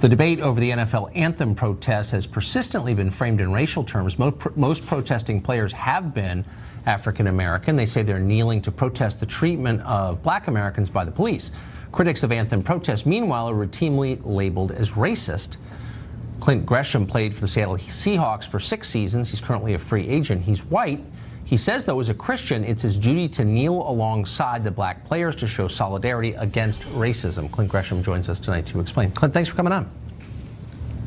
The debate over the NFL Anthem protest has persistently been framed in racial terms. Most protesting players have been African American. They say they're kneeling to protest the treatment of black Americans by the police. Critics of Anthem protests, meanwhile, are routinely labeled as racist. Clint Gresham played for the Seattle Seahawks for 6 seasons. He's currently a free agent. He's white. He says, though, as a Christian, it's his duty to kneel alongside the black players to show solidarity against racism. Clint Gresham joins us tonight to explain. Clint, thanks for coming on.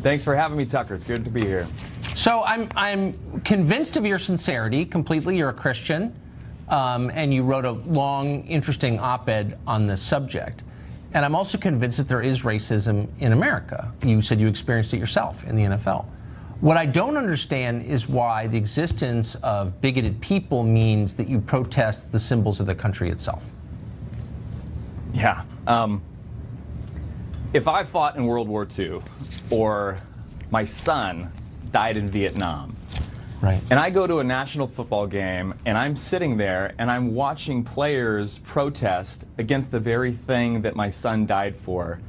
Thanks for having me, Tucker. It's good to be here. So I'm convinced of your sincerity completely. You're a Christian, and you wrote a long, interesting op-ed on this subject. And I'm also convinced that there is racism in America. You said you experienced it yourself in the NFL. What I don't understand is why the existence of bigoted people means that you protest the symbols of the country itself. Yeah. If I fought in World War II, or my son died in Vietnam, right, and I go to a national football game and I'm sitting there and I'm watching players protest against the very thing that my son died for,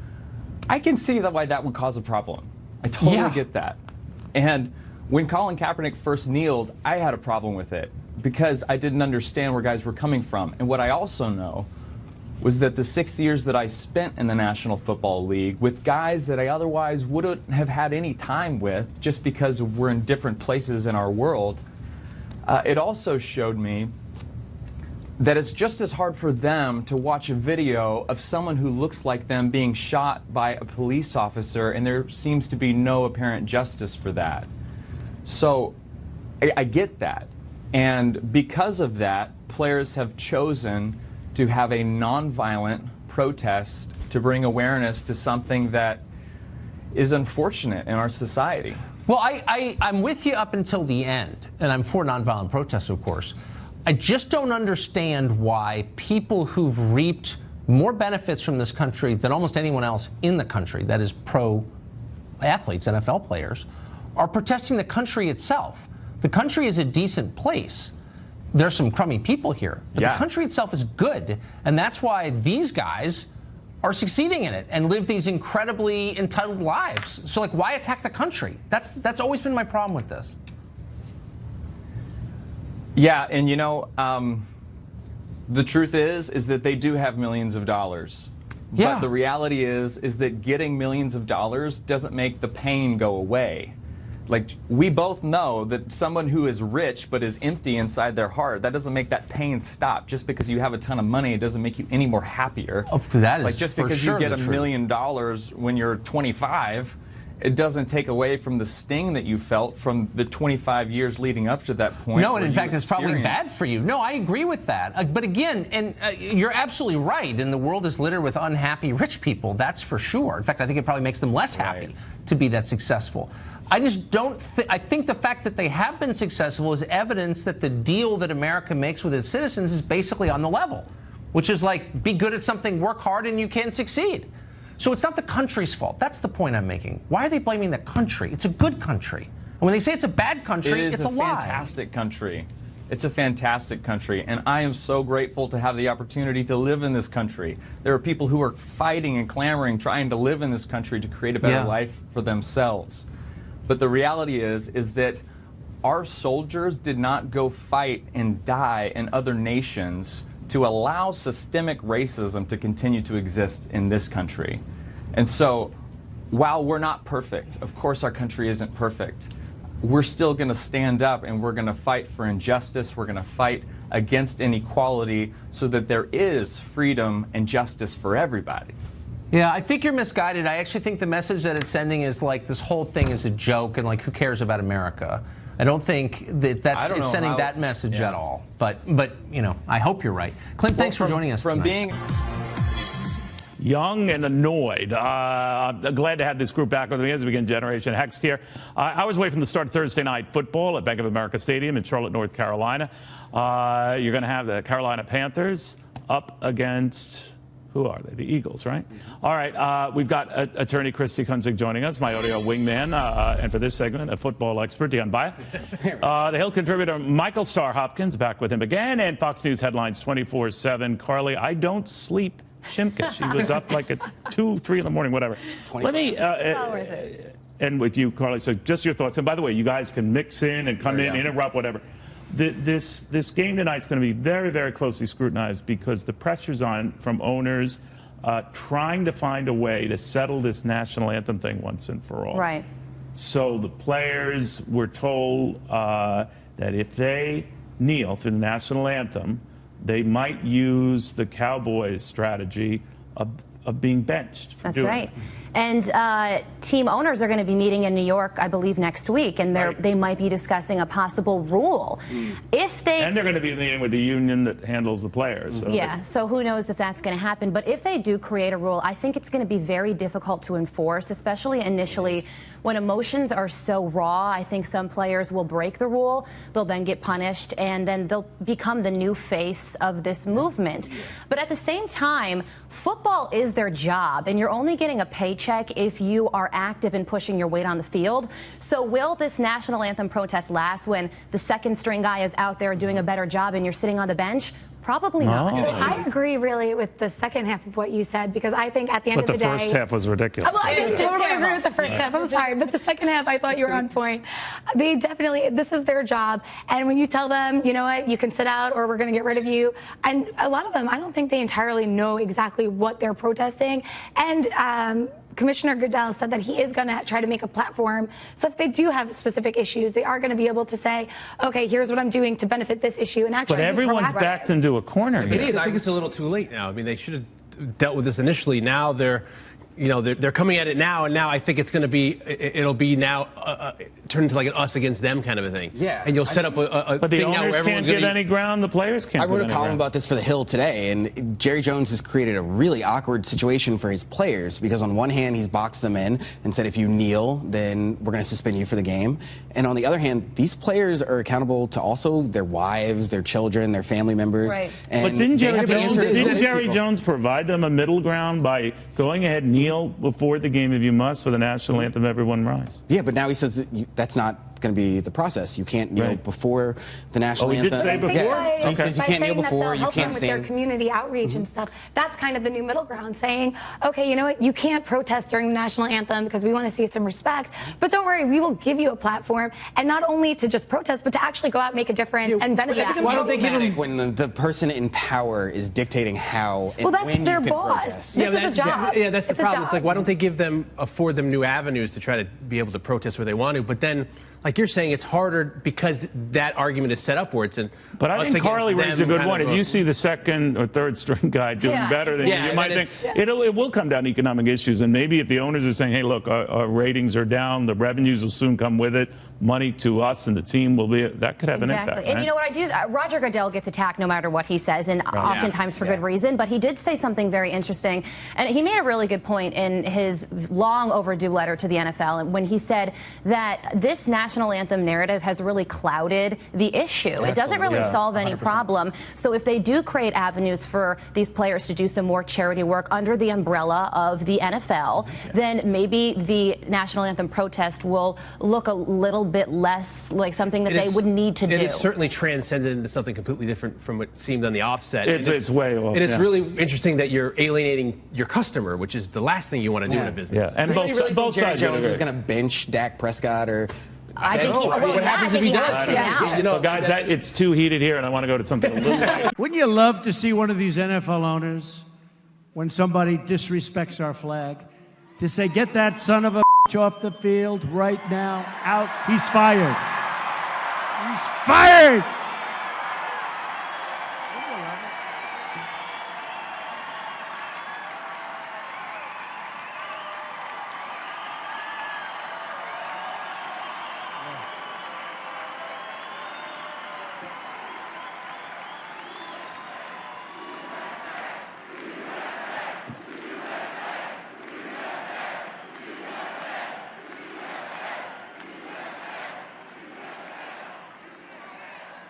I can see why that would cause a problem. I totally get that. And when Colin Kaepernick first kneeled, I had a problem with it because I didn't understand where guys were coming from. And what I also know was that the 6 years that I spent in the National Football League with guys that I otherwise wouldn't have had any time with just because we're in different places in our world, it also showed me that it's just as hard for them to watch a video of someone who looks like them being shot by a police officer, and there seems to be no apparent justice for that. So I get that. And because of that, players have chosen to have a nonviolent protest to bring awareness to something that is unfortunate in our society. Well, I'm with you up until the end, and I'm for nonviolent protests, of course. I just don't understand why people who've reaped more benefits from this country than almost anyone else in the country, that is pro athletes, NFL players, are protesting the country itself. The country is a decent place. There's some crummy people here, but the country itself is good, and that's why these guys are succeeding in it and live these incredibly entitled lives. So, like, why attack the country? That's always been my problem with this. Yeah, and you know, the truth is that they do have millions of dollars. Yeah. But the reality is that getting millions of dollars doesn't make the pain go away. Like, we both know that someone who is rich but is empty inside their heart, that doesn't make that pain stop. Just because you have a ton of money, it doesn't make you any more happier. That is like, just because you get $1 million when you're 25, it doesn't take away from the sting that you felt from the 25 years leading up to that point. No, and in fact, it's probably bad for you. No, I agree with that. But again, and you're absolutely right, and the world is littered with unhappy rich people, that's for sure. In fact, I think it probably makes them less happy to be that successful. I just don't I think the fact that they have been successful is evidence that the deal that America makes with its citizens is basically on the level, which is like, be good at something, work hard, and you can succeed. So it's not the country's fault. That's the point I'm making. Why are they blaming the country? It's a good country. And when they say it's a bad country, it's a lie. It's a fantastic country. It's a fantastic country. And I am so grateful to have the opportunity to live in this country. There are people who are fighting and clamoring, trying to live in this country to create a better life for themselves. But the reality is that our soldiers did not go fight and die in other nations to allow systemic racism to continue to exist in this country. And so, while we're not perfect, of course our country isn't perfect, we're still gonna stand up and we're gonna fight for injustice, we're gonna fight against inequality so that there is freedom and justice for everybody. Yeah, I think you're misguided. I actually think the message that it's sending is like, this whole thing is a joke and like, who cares about America? I don't think that it's sending that message at all. But you know, I hope you're right. Clint, thanks for joining us from tonight. Being young and annoyed. I'm glad to have this group back with me as we begin Generation Hext here. I was away from the start of Thursday night football at Bank of America Stadium in Charlotte, North Carolina. You're going to have the Carolina Panthers up against, who are they? The Eagles, right? All right. We've got attorney Christy Kunzig joining us, my audio wingman, and for this segment, a football expert, Dion Baya. The Hill contributor Michael Starr Hopkins back with him again, and Fox News Headlines 24/7. Carly, I don't sleep Shimka. She was up like at 2, 3 in the morning, whatever. Let me end with you, Carly. So just your thoughts. And by the way, you guys can mix in and come in, interrupt, whatever. This game tonight is going to be very, very closely scrutinized because the pressure's on from owners trying to find a way to settle this national anthem thing once and for all. Right. So the players were told that if they kneel for the national anthem, they might use the Cowboys' strategy of being benched. That's right. And team owners are going to be meeting in New York, I believe, next week, and they might be discussing a possible rule. And they're going to be meeting with the union that handles the players. So so who knows if that's going to happen. But if they do create a rule, I think it's going to be very difficult to enforce, especially initially when emotions are so raw. I think some players will break the rule, they'll then get punished, and then they'll become the new face of this movement. But at the same time, football is their job, and you're only getting a paycheck if you are active in pushing your weight on the field. So will this national anthem protest last when the second string guy is out there doing a better job and you're sitting on the bench? Probably not. So I agree really with the second half of what you said, because I think at the end of the day... But the first half was ridiculous. Well, I didn't totally agree with the first half. I'm sorry. But the second half, I thought you were on point. They definitely, this is their job. And when you tell them, you know what, you can sit out or we're going to get rid of you. And a lot of them, I don't think they entirely know exactly what they're protesting. And Commissioner Goodell said that he is going to try to make a platform. So if they do have specific issues, they are going to be able to say, okay, here's what I'm doing to benefit this issue. And actually, but everyone's backed into a corner. It is. I think it's a little too late now. I mean, they should have dealt with this initially. Now they're coming at it now, and now I think it's going to be, it'll be now turn into like an us against them kind of a thing. Yeah. And you'll set up a but the thing now owners where can't get any ground, the players can't. I wrote a column about this for The Hill today, and Jerry Jones has created a really awkward situation for his players because on one hand, he's boxed them in and said, if you kneel, then we're going to suspend you for the game. And on the other hand, these players are accountable to also their wives, their children, their family members. Right. And but didn't Jerry people. Jones provide them a middle ground by going ahead, kneel before the game if you must for the national anthem, everyone rise? Yeah, but now he says that's not going to be the process. You can't kneel before the national anthem. He did say before? So he says you can't kneel before, you can't with stand. their community outreach and stuff. That's kind of the new middle ground, saying, okay, you know what, you can't protest during the national anthem because we want to see some respect, but don't worry, we will give you a platform, and not only to just protest, but to actually go out and make a difference and benefit. Why don't they give them when the person in power is dictating how and that's when their you can boss. protest? This is a job. Yeah, that's the It's a problem. It's like, job. why don't they afford them new avenues to try to be able to protest where they want to? But then, like you're saying, it's harder because that argument is set upwards. But I think Carly raised a good point. If you see the second or third string guy doing better than you might think it will come down to economic issues. And maybe if the owners are saying, hey, look, our ratings are down, the revenues will soon come with it, money to us and the team will be, that could have an impact. Right? And you know what I do? Roger Goodell gets attacked no matter what he says, and oftentimes for good reason. But he did say something very interesting, and he made a really good point in his long overdue letter to the NFL when he said that this national anthem narrative has really clouded the issue. It doesn't really solve any 100%. problem. So if they do create avenues for these players to do some more charity work under the umbrella of the NFL, then maybe the national anthem protest will look a little bit less like something that they would need to do. It is certainly transcended into something completely different from what seemed on the offset. It's way off. And it's really interesting that you're alienating your customer, which is the last thing you want to do in a business. Yeah, and both Jerry sides. Jones is going to bench Dak Prescott or. I think what happens if he does? You know, guys, it's too heated here, and I want to go to something a little. Wouldn't you love to see one of these NFL owners, when somebody disrespects our flag, to say, get that son of a off the field right now, out, he's fired. He's fired!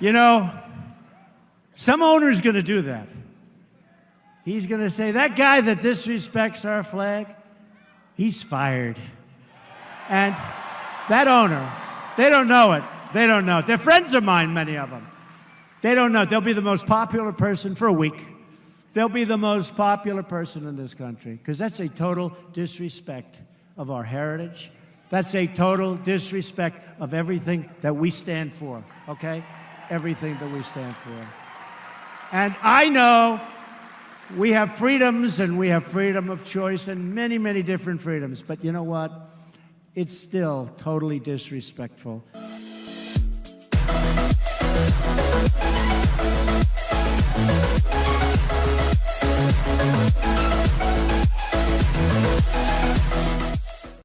You know, some owner's going to do that. He's going to say, that guy that disrespects our flag, he's fired. And that owner, they don't know it. They don't know it. They're friends of mine, many of them. They don't know. They'll be the most popular person for a week. they'll be the most popular person in this country, because that's a total disrespect of our heritage. That's a total disrespect of everything that we stand for, okay? Everything that we stand for. And I know we have freedoms, and we have freedom of choice and many, many different freedoms, but you know what? It's still totally disrespectful.